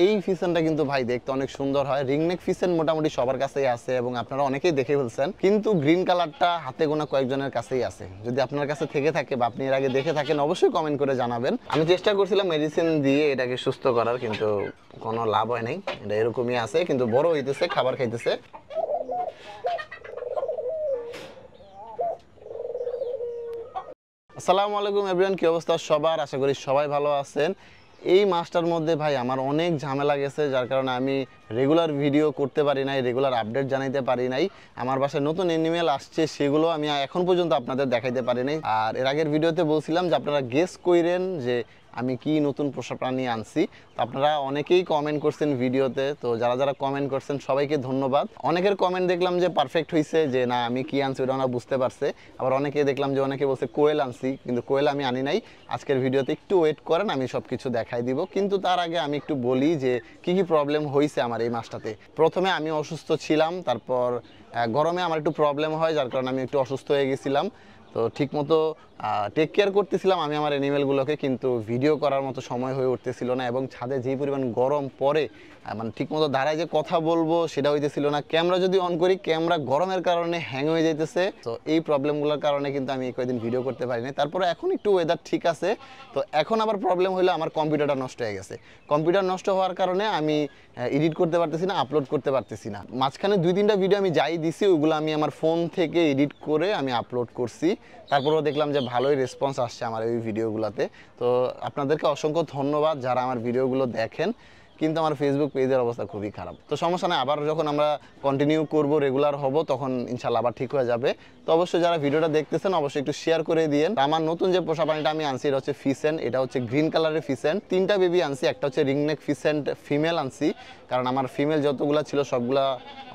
এই ফিসেনটা কিন্তু ভাই দেখতে অনেক সুন্দর হয়। রিংনেক ফিসেন মোটামুটি সবার কাছেই আছে এবং আপনারা অনেকেই দেখে ফেলছেন, কিন্তু গ্রিন কালারটা হাতে গোনা কয়েকজনের কাছেই আছে। যদি আপনার কাছে থেকে থাকে বা আপনি এর আগে দেখে থাকেন অবশ্যই কমেন্ট করে জানাবেন। আমি চেষ্টা করছিলাম মেডিসিন দিয়ে এটাকে সুস্থ করার, কিন্তু কোনো লাভ হয় নাই। এটা এরকমই আছে, কিন্তু বড় হইতেছে, খাবার খাইতেছে। আসসালামু আলাইকুম এভরিওয়ান, কি অবস্থা সবার? আশা করি সবাই ভালো আছেন। এই মাসটার মধ্যে ভাই আমার অনেক ঝামেলা গেছে, যার কারণে আমি রেগুলার ভিডিও করতে পারি নাই, রেগুলার আপডেট জানাইতে পারি নাই। আমার বাসায় নতুন এনিমেল আসছে, সেগুলো আমি এখন পর্যন্ত আপনাদের দেখাইতে পারি নাই। আর এর আগের ভিডিওতে বলছিলাম যে আপনারা গেস কইরেন যে আমি কি নতুন পোষা প্রাণী আনছি। তো আপনারা অনেকেই কমেন্ট করছেন ভিডিওতে, তো যারা যারা কমেন্ট করছেন সবাইকে ধন্যবাদ। অনেকের কমেন্ট দেখলাম যে পারফেক্ট হয়েছে, যে না আমি কি আনছি ওটা ওরা বুঝতে পারছে। আবার অনেকে দেখলাম যে অনেকে বলছে কোয়েল আনছি, কিন্তু কোয়েল আমি আনি নাই। আজকের ভিডিওতে একটু ওয়েট করেন, আমি সব কিছু দেখাই দিব। কিন্তু তার আগে আমি একটু বলি যে কি কি প্রবলেম হয়েছে আমার এই মাসটাতে। প্রথমে আমি অসুস্থ ছিলাম, তারপর গরমে আমার একটু প্রবলেম হয়, যার কারণে আমি একটু অসুস্থ হয়ে গেছিলাম। তো ঠিকমতো টেক কেয়ার করতেছিলাম আমি আমার অ্যানিমেলগুলোকে, কিন্তু ভিডিও করার মতো সময় হয়ে উঠতেছিল না। এবং ছাদে যেই পরিমাণ গরম পড়ে, মানে ঠিকমতো দাঁড়ায় যে কথা বলবো সেটা হইতেছিল না। ক্যামেরা যদি অন করি, ক্যামেরা গরমের কারণে হ্যাং হয়ে যাইতেছে। তো এই প্রবলেমগুলোর কারণে কিন্তু আমি কয়েকদিন ভিডিও করতে পারি না। তারপরে এখন একটু ওয়েদার ঠিক আছে। তো এখন আবার প্রবলেম হলো আমার কম্পিউটারটা নষ্ট হয়ে গেছে। কম্পিউটার নষ্ট হওয়ার কারণে আমি এডিট করতে পারতেছি না, আপলোড করতে পারতেছি না। মাঝখানে 2-3টা ভিডিও আমি যাই দিছি, ওইগুলো আমি আমার ফোন থেকে এডিট করে আমি আপলোড করছি। তারপরেও দেখলাম যে ভালোই রেসপন্স আসছে আমার এই ভিডিওগুলোতে। তো আপনাদেরকে অসংখ্য ধন্যবাদ যারা আমার ভিডিওগুলো দেখেন। কিন্তু আমার ফেসবুক পেজের অবস্থা খুবই খারাপ। তো সমস্যা নেই, আবার যখন আমরা কন্টিনিউ করব, রেগুলার হব, তখন ইনশাল্লাহ আবার ঠিক হয়ে যাবে। তো অবশ্যই যারা ভিডিওটা দেখতেছেন অবশ্যই একটু শেয়ার করে দিয়েন। আমার নতুন যে পোষা প্রাণীটা আমি আনছি এটা হচ্ছে ফিসেন্ট। এটা হচ্ছে গ্রিন কালারের ফিসেন্ট। 3টা বেবি আনছি, একটা হচ্ছে রিংনেক ফিসেন্ট ফিমেল আনছি, কারণ আমার ফিমেল যতগুলো ছিল সবগুলা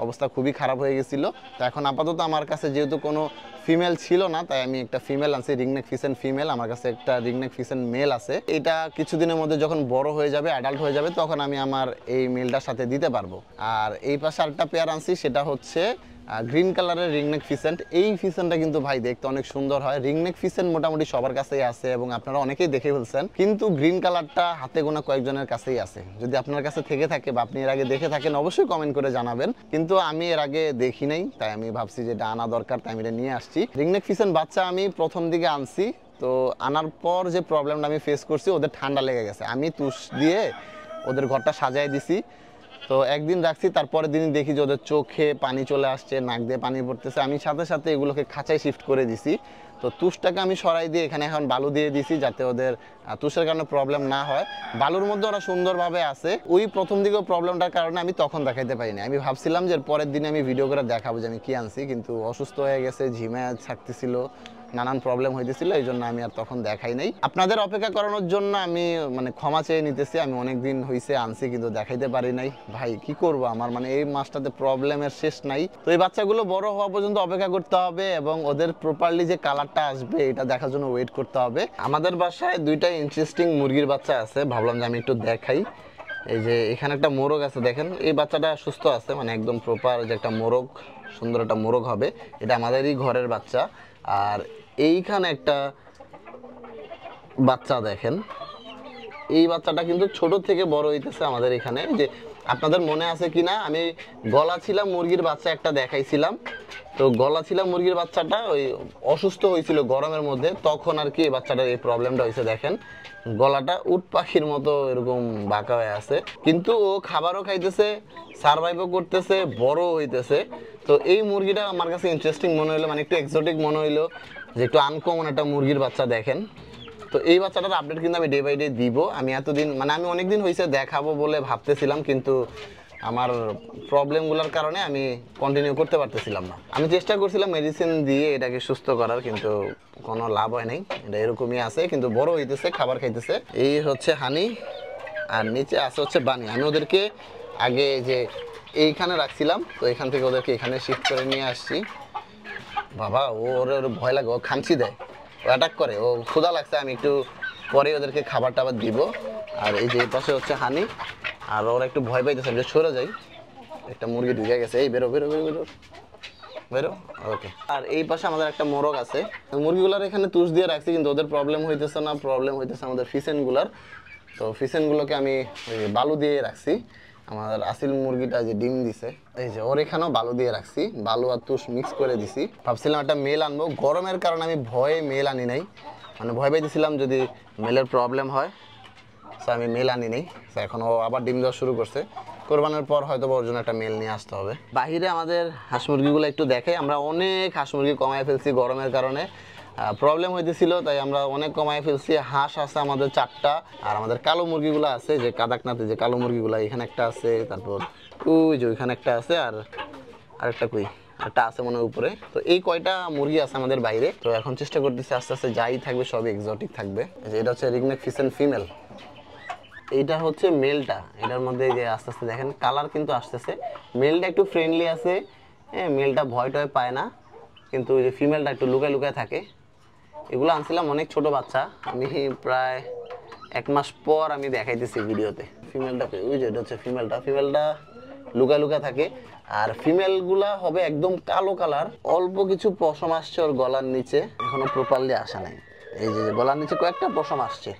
অবস্থা খুবই খারাপ হয়ে গেছিলো। তো এখন আপাতত আমার কাছে যেহেতু কোনো ফিমেল ছিল না, তাই আমি একটা ফিমেল আনছি, রিংনেক ফিসেন্ট ফিমেল। আমার কাছে একটা রিংনেক ফিসেন্ট মেল আছে। এটা কিছুদিনের মধ্যে যখন বড় হয়ে যাবে, অ্যাডাল্ট হয়ে যাবে, তখন আমি আমার এই মেলটার সাথে দিতে পারবো। আর এই পাশে আরেকটা পেয়ার আনছি, সেটা হচ্ছে গ্রিন কালারের রিংনেক ফিসেন্ট। এই ফিসেন্টটা কিন্তু ভাই দেখতে অনেক সুন্দর হয়। রিংনেক ফিসেন্ট মোটামুটি সবার কাছেই আছে এবং আপনারা অনেকেই দেখে ফেলছেন, কিন্তু গ্রিন কালারটা হাতে গোনা কয়েকজনের কাছেই আছে। যদি আপনার কাছে থেকে থাকে বা আপনি এর আগে দেখে থাকেন অবশ্যই কমেন্ট করে জানাবেন। কিন্তু আমি এর আগে দেখি নাই, তাই আমি ভাবছি যে এটা আনা দরকার, তাই আমি এটা নিয়ে আসছি। রিংনেক ফিসেন্ট বাচ্চা আমি প্রথম দিকে আনছি, তো আনার পর যে প্রবলেমটা আমি ফেস করছি, ওদের ঠান্ডা লেগে গেছে। আমি তুষ দিয়ে ওদের ঘরটা সাজাই দিছি। তো একদিন রাখছি, তারপরের দিন দেখি যে ওদের চোখে পানি চলে আসছে, নাক দিয়ে পানি পড়তেছে। আমি সাথে সাথে এগুলোকে খাঁচায় শিফট করে দিছি। তো তুষটাকে আমি সরাই দিয়ে এখানে এখন বালু দিয়ে দিছি, যাতে ওদের তুষের কারণে প্রবলেম না হয়। বালুর মধ্যে ওরা সুন্দরভাবে আছে। ওই প্রথম দিকেও প্রবলেমটার কারণে আমি তখন দেখাইতে পারিনি। আমি ভাবছিলাম যে পরের দিনে আমি ভিডিও করে দেখাবো যে আমি কি আনছি, কিন্তু অসুস্থ হয়ে গেছে, ঝিমে থাকতেছিল, নানান প্রবলেম হইতেছিল, এই জন্য আমি আর তখন দেখাই নাই। আপনাদের অপেক্ষা করানোর জন্য আমি ক্ষমা চেয়ে নিতেছি। আমি অনেক দিন হয়েছে আনছি, কিন্তু দেখাইতে পারি নাই। ভাই কি করব, আমার এই মাসটাতে প্রবলেমের শেষ নাই। তো এই বাচ্চাগুলো বড় হওয়া পর্যন্ত অপেক্ষা করতে হবে এবং ওদের প্রপারলি যে কালারটা আসবে এটা দেখার জন্য ওয়েট করতে হবে। আমাদের বাসায় 2টা ইন্টারেস্টিং মুরগির বাচ্চা আছে, ভাবলাম যে আমি একটু দেখাই। এই যে এখানে একটা মোরগ আছে, দেখেন এই বাচ্চাটা সুস্থ আছে, একদম প্রপার যে একটা মোরগ, সুন্দর একটা মোরগ হবে। এটা আমাদেরই ঘরের বাচ্চা। আর এইখানে একটা বাচ্চা দেখেন, এই বাচ্চাটা কিন্তু ছোট থেকে বড় হইতেছে আমাদের এখানে। যে আপনাদের মনে আছে কিনা, আমি গলা ছিলাম মুরগির বাচ্চা একটা দেখাইছিলাম। তো গলা ছিলাম মুরগির বাচ্চাটা ওই অসুস্থ হয়েছিল গরমের মধ্যে, তখন আর কি এই বাচ্চাটার এই প্রবলেমটা হয়েছে। দেখেন গলাটা উট পাখির মতো এরকম বাঁকা হয়ে আছে, কিন্তু ও খাবারও খাইতেছে, সারভাইভও করতেছে, বড় হইতেছে। তো এই মুরগিটা আমার কাছে ইন্টারেস্টিং মনে হলো, একটু এক্সোটিক মনে হইলো, যে একটু আনকমন একটা মুরগির বাচ্চা। দেখেন, তো এই বাচ্চাটার আপডেট কিন্তু আমি ডে বাই ডে দিব। আমি এতদিন আমি অনেকদিন হয়েছে দেখাবো বলে ভাবতেছিলাম, কিন্তু আমার প্রবলেমগুলোর কারণে আমি কন্টিনিউ করতে পারতেছিলাম না। আমি চেষ্টা করছিলাম মেডিসিন দিয়ে এটাকে সুস্থ করার, কিন্তু কোনো লাভ হয় নাই। এটা এরকমই আছে, কিন্তু বড় হইতেছে, খাবার খাইতেছে। এই হচ্ছে হানি, আর নিচে আছে হচ্ছে বানি। আমি ওদেরকে আগে যে এইখানে রাখছিলাম, তো এখান থেকে ওদেরকে এখানে শিফট করে নিয়ে আসছি। বাবা ওর ভয় লাগে, ও খামচি দেয়, ও অ্যাটাক করে, ও ক্ষুধা লাগছে। আমি একটু পরে ওদেরকে খাবার টাবার দিব। আর এই যে পাশে হচ্ছে হানি, আর ওরা একটু ভয় পাইতেছে, যে সরে যাই। একটা মুরগি ঢুকে গেছে, এই বেরো বেরো বেরো বেরো বেরো, ওকে। আর এই পাশে আমাদের একটা মোরগ আছে। মুরগিগুলার এখানে তুষ দিয়ে রাখছি, কিন্তু ওদের প্রবলেম হইতেছে না, প্রবলেম হইতেছে আমাদের ফিসেনগুলার। তো ফিসেনগুলোকে আমি ওই বালু দিয়ে রাখছি। আমার আসিল মুরগিটা যে ডিম দিছে, এই যে ওর এখানেও বালু দিয়ে রাখছি, বালু আর তুষ মিক্স করে দিছি। ভাবছিলাম একটা মেল আনবো, গরমের কারণে আমি ভয়ে মেল আনি নাই, মানে ভয় পাইতেছিলাম যদি মেলের প্রবলেম হয়, তো আমি মেল আনি নাই। তো এখন ও আবার ডিম দেওয়া শুরু করছে, কোরবানের পর হয়তো ওর জন্য একটা মেল নিয়ে আসতে হবে। বাহিরে আমাদের হাঁস মুরগিগুলো একটু দেখে, আমরা অনেক হাঁস মুরগি কমায় ফেলছি গরমের কারণে, প্রবলেম হইতেছিল, তাই আমরা অনেক কমায় ফেলছি। হাঁস আছে আমাদের 4টা, আর আমাদের কালো মুরগিগুলো আছে যে কাদাকনাথে যে কালো মুরগিগুলো, এখানে একটা আছে, তারপর ওই যে ওইখানে একটা আছে, আর আরেকটা কই একটা আছে মনে হয় উপরে। তো এই কয়টা মুরগি আছে আমাদের বাইরে। তো এখন চেষ্টা করতেছি আস্তে আস্তে যাই থাকবে সবই এক্সোটিক থাকবে। যে এটা হচ্ছে রিগনেক ফিসেন ফিমেল, এইটা হচ্ছে মেলটা। এটার মধ্যে যে আস্তে আস্তে দেখেন কালার কিন্তু আসতেছে। মেলটা একটু ফ্রেন্ডলি আছে, হ্যাঁ, মেলটা ভয় টয় পায় না, কিন্তু ওই যে ফিমেলটা একটু লুকায় লুকায় থাকে। এগুলো আনছিলাম অনেক ছোট বাচ্চা, আমি প্রায় 1 মাস পর আমি দেখাইতেছি ভিডিওতে। ফিমেলটা ওই যে এটা হচ্ছে ফিমেলটা, ফিমেলটা লুকায় লুকায় থাকে। আর ফিমেলগুলা হবে একদম কালো কালার, অল্প কিছু পশম আসছে ওর গলার নিচে, এখনো প্রপারলি আসা নাই। এই যে গলার নিচে কয়েকটা পশম আসছে।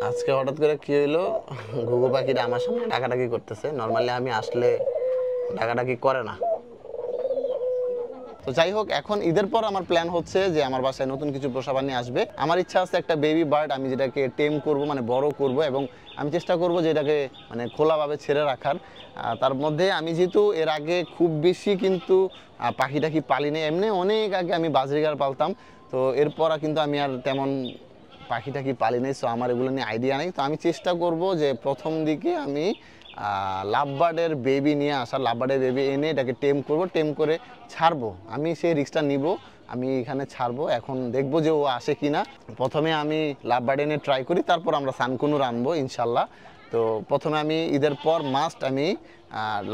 আজকে হঠাৎ করে কি হইলো, ঘুঘু পাখিটা আমার সামনে ডাকাডাকি করতেছে। নর্মালি আমি আসলে ডাকাডাকি করে না। তো যাই হোক, এখন ঈদের পর আমার প্ল্যান হচ্ছে যে আমার বাসায় নতুন কিছু পোষা প্রাণী আসবে। আমার ইচ্ছা আছে একটা বেবি বার্ড, আমি যেটাকে টেম করব, মানে বড় করব, এবং আমি চেষ্টা করব যে এটাকে মানে খোলাভাবে ছেড়ে রাখার। তার মধ্যে আমি যেহেতু এর আগে খুব বেশি কিন্তু পাখিটা কি পালি নেই, এমনি অনেক আগে আমি বাজরিগার পালতাম, তো এরপর কিন্তু আমি আর তেমন পাখিটা কি পালি নেই। সো আমার এগুলো নিয়ে আইডিয়া নেই। তো আমি চেষ্টা করব যে প্রথম দিকে আমি লাভবার্ডের বেবি নিয়ে আসা, লাভবার্ডের বেবি এনে এটাকে টেম করব, টেম করে ছাড়বো। আমি সেই রিস্কটা নিব, আমি এখানে ছাড়বো, এখন দেখবো যে ও আসে কি না। প্রথমে আমি লাভবার্ড এনে ট্রাই করি, তারপর আমরা সানকুনুর আনবো ইনশাল্লাহ। তো প্রথমে আমি ঈদের পর মাস্ট আমি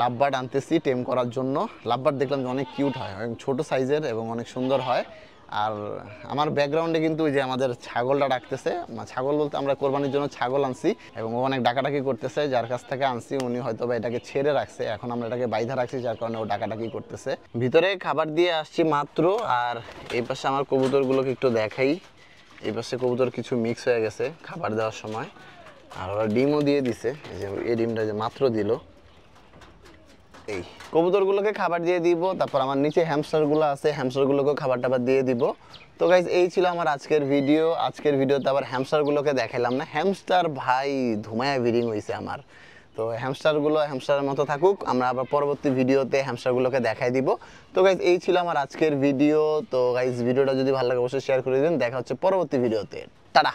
লাভবার্ড আনতেছি টেম করার জন্য। লাভবার্ড দেখলাম যে অনেক কিউট হয়, ছোট সাইজের এবং অনেক সুন্দর হয়। আর আমার ব্যাকগ্রাউন্ডে কিন্তু ওই যে আমাদের ছাগলটা ডাকতেছে, ছাগল বলতে আমরা কোরবানির জন্য ছাগল আনছি, এবং ও অনেক ডাকাডাকি করতেছে। যার কাছ থেকে আনছি উনি হয়তো বা এটাকে ছেড়ে রাখছে, এখন আমরা এটাকে বাইধা রাখছি, যার কারণে ও ডাকাডাকি করতেছে। ভিতরে খাবার দিয়ে আসছি মাত্র। আর এই পাশে আমার কবুতরগুলোকে একটু দেখাই, এই পাশে কবুতর কিছু মিক্স হয়ে গেছে খাবার দেওয়ার সময়, আর ওরা ডিমও দিয়ে দিছে। এই যে এই ডিমটা যে মাত্র দিল, এই কবুতরগুলোকে খাবার দিয়ে দিব। তারপর আমার নিচে হ্যামস্টারগুলো আছে, হ্যামস্টারগুলোকেও খাবার টাবার দিয়ে দিব। তো গাইজ এই ছিল আমার আজকের ভিডিও। আজকের ভিডিওতে আবার হ্যামস্টারগুলোকে দেখাইলাম না, হ্যামস্টার ভাই ধুমায়া ব্রিডিং হয়েছে আমার। তো হ্যামস্টারগুলো হ্যামস্টারের মতো থাকুক, আমরা আবার পরবর্তী ভিডিওতে হ্যামস্টারগুলোকে দেখাই দিব। তো গাইজ এই ছিল আমার আজকের ভিডিও। তো গাইজ ভিডিওটা যদি ভালো লাগে অবশ্যই শেয়ার করে দিন। দেখা হচ্ছে পরবর্তী ভিডিওতে। টাটা।